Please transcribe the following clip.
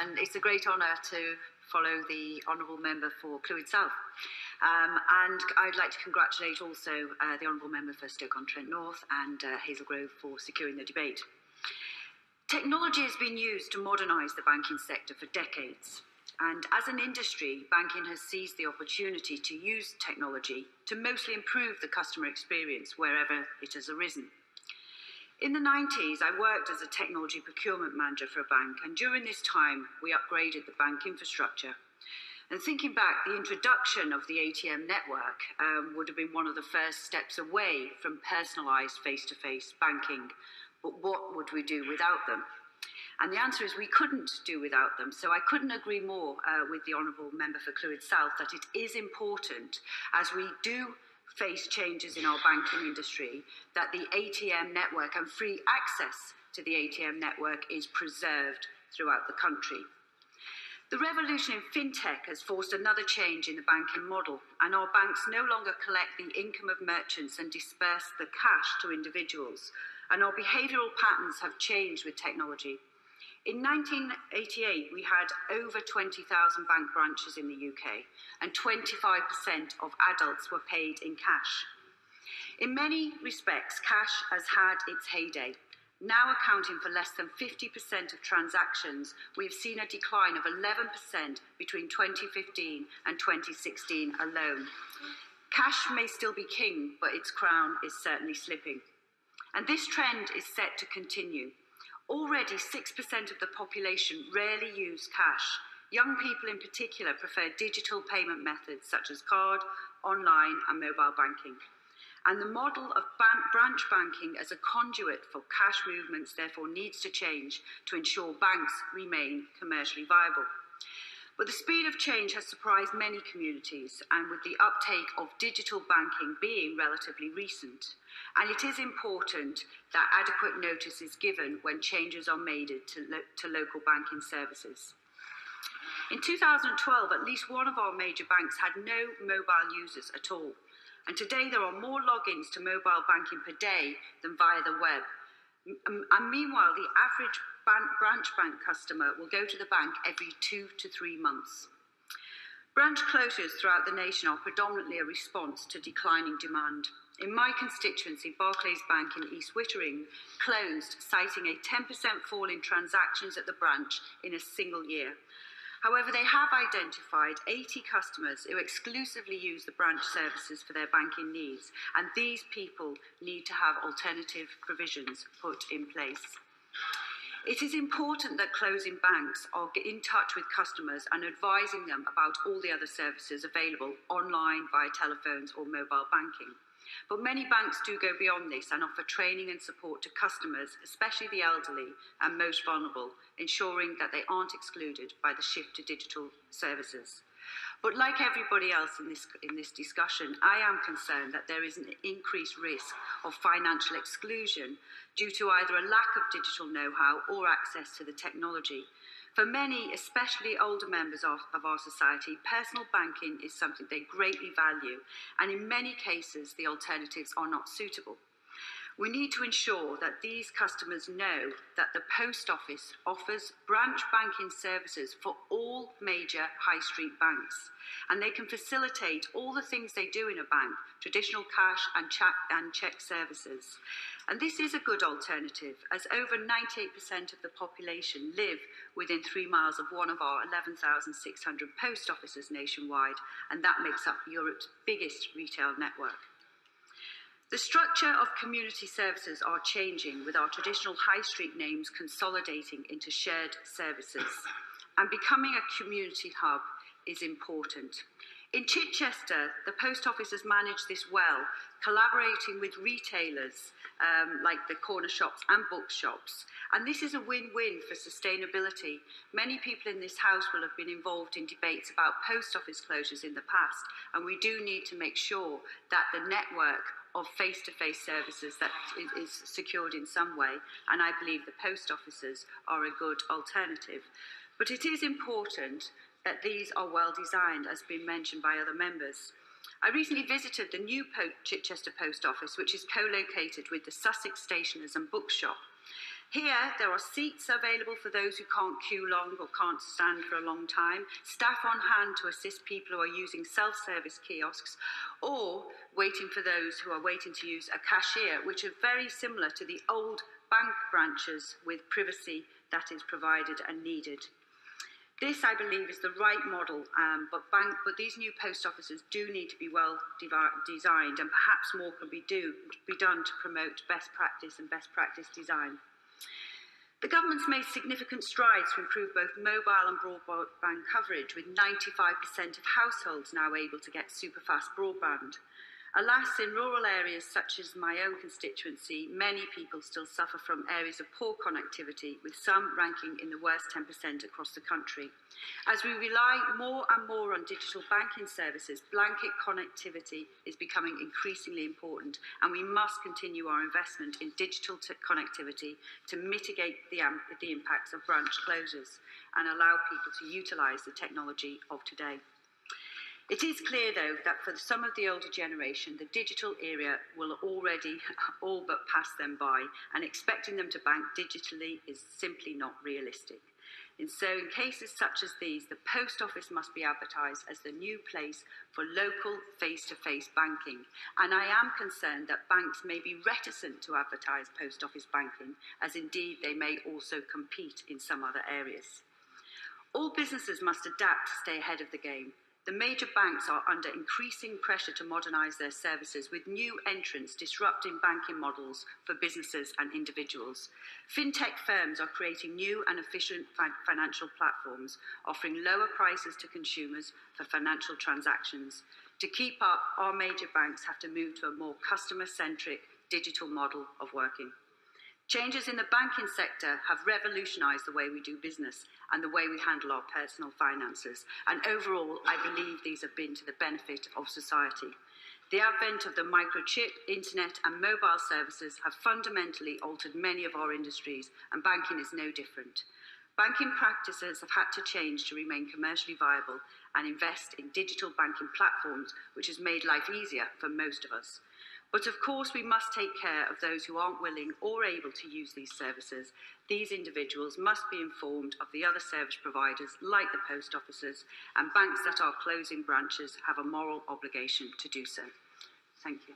and it's a great honour to follow the Honourable Member for Clwyd South. And I'd like to congratulate also the Honourable Member for Stoke-on-Trent North and Hazel Grove for securing the debate. Technology has been used to modernise the banking sector for decades. And as an industry, banking has seized the opportunity to use technology to mostly improve the customer experience wherever it has arisen. In the 90s, I worked as a technology procurement manager for a bank, and during this time, we upgraded the bank infrastructure. And thinking back, the introduction of the ATM network would have been one of the first steps away from personalised face-to-face banking. But what would we do without them? And the answer is we couldn't do without them. So I couldn't agree more with the Honourable Member for Clwyd South that it is important, as we do face changes in our banking industry, that the ATM network and free access to the ATM network is preserved throughout the country. The revolution in fintech has forced another change in the banking model, and our banks no longer collect the income of merchants and disperse the cash to individuals, and our behavioural patterns have changed with technology. In 1988, we had over 20,000 bank branches in the UK, and 25% of adults were paid in cash. In many respects, cash has had its heyday. Now accounting for less than 50% of transactions, we've seen a decline of 11% between 2015 and 2016 alone. Cash may still be king, but its crown is certainly slipping. And this trend is set to continue. Already 6% of the population rarely use cash. Young people in particular prefer digital payment methods such as card, online and mobile banking. And the model of branch banking as a conduit for cash movements therefore needs to change to ensure banks remain commercially viable. But the speed of change has surprised many communities, and with the uptake of digital banking being relatively recent. And it is important that adequate notice is given when changes are made to local banking services. In 2012, at least one of our major banks had no mobile users at all. And today there are more logins to mobile banking per day than via the web. And meanwhile, the average branch bank customer will go to the bank every 2 to 3 months. Branch closures throughout the nation are predominantly a response to declining demand. In my constituency, Barclays Bank in East Wittering closed, citing a 10% fall in transactions at the branch in a single year. However, they have identified 80 customers who exclusively use the branch services for their banking needs, and these people need to have alternative provisions put in place. It is important that closing banks are in touch with customers and advising them about all the other services available online, via telephones or mobile banking. But many banks do go beyond this and offer training and support to customers, especially the elderly and most vulnerable, ensuring that they aren't excluded by the shift to digital services. But like everybody else in this discussion, I am concerned that there is an increased risk of financial exclusion due to either a lack of digital know-how or access to the technology. For many, especially older members of our society, personal banking is something they greatly value, and in many cases, the alternatives are not suitable. We need to ensure that these customers know that the Post Office offers branch banking services for all major high street banks, and they can facilitate all the things they do in a bank, traditional cash and cheque services. And this is a good alternative, as over 98% of the population live within 3 miles of one of our 11,600 post offices nationwide, and that makes up Europe's biggest retail network. The structure of community services are changing, with our traditional high street names consolidating into shared services, and becoming a community hub is important. In Chichester, the Post Office has managed this well, collaborating with retailers like the corner shops and bookshops. And this is a win-win for sustainability. Many people in this House will have been involved in debates about post office closures in the past, and we do need to make sure that the network of face-to-face services that is secured in some way, and I believe the post offices are a good alternative. But it is important that these are well designed, as been mentioned by other members. I recently visited the new Chichester Post Office, which is co-located with the Sussex Stationers and Bookshop. Here, there are seats available for those who can't queue long or can't stand for a long time, staff on hand to assist people who are using self-service kiosks, or waiting for those who are waiting to use a cashier, which are very similar to the old bank branches with privacy that is provided and needed. This, I believe, is the right model, but these new post offices do need to be well designed, and perhaps more can be done to promote best practice and best practice design. The government's made significant strides to improve both mobile and broadband coverage, with 95% of households now able to get superfast broadband. Alas, in rural areas such as my own constituency, many people still suffer from areas of poor connectivity, with some ranking in the worst 10% across the country. As we rely more and more on digital banking services, blanket connectivity is becoming increasingly important, and we must continue our investment in digital connectivity to mitigate the impacts of branch closures and allow people to utilise the technology of today. It is clear, though, that for some of the older generation, the digital era will already all but pass them by, and expecting them to bank digitally is simply not realistic. And so in cases such as these, the post office must be advertised as the new place for local face-to-face banking. And I am concerned that banks may be reticent to advertise post office banking, as indeed they may also compete in some other areas. All businesses must adapt to stay ahead of the game. The major banks are under increasing pressure to modernise their services, with new entrants disrupting banking models for businesses and individuals. Fintech firms are creating new and efficient financial platforms, offering lower prices to consumers for financial transactions. To keep up, our major banks have to move to a more customer-centric digital model of working. Changes in the banking sector have revolutionised the way we do business and the way we handle our personal finances. And overall, I believe these have been to the benefit of society. The advent of the microchip, internet and mobile services have fundamentally altered many of our industries, and banking is no different. Banking practices have had to change to remain commercially viable and invest in digital banking platforms, which has made life easier for most of us. But of course, we must take care of those who aren't willing or able to use these services. These individuals must be informed of the other service providers, like the post offices, and banks that are closing branches have a moral obligation to do so. Thank you.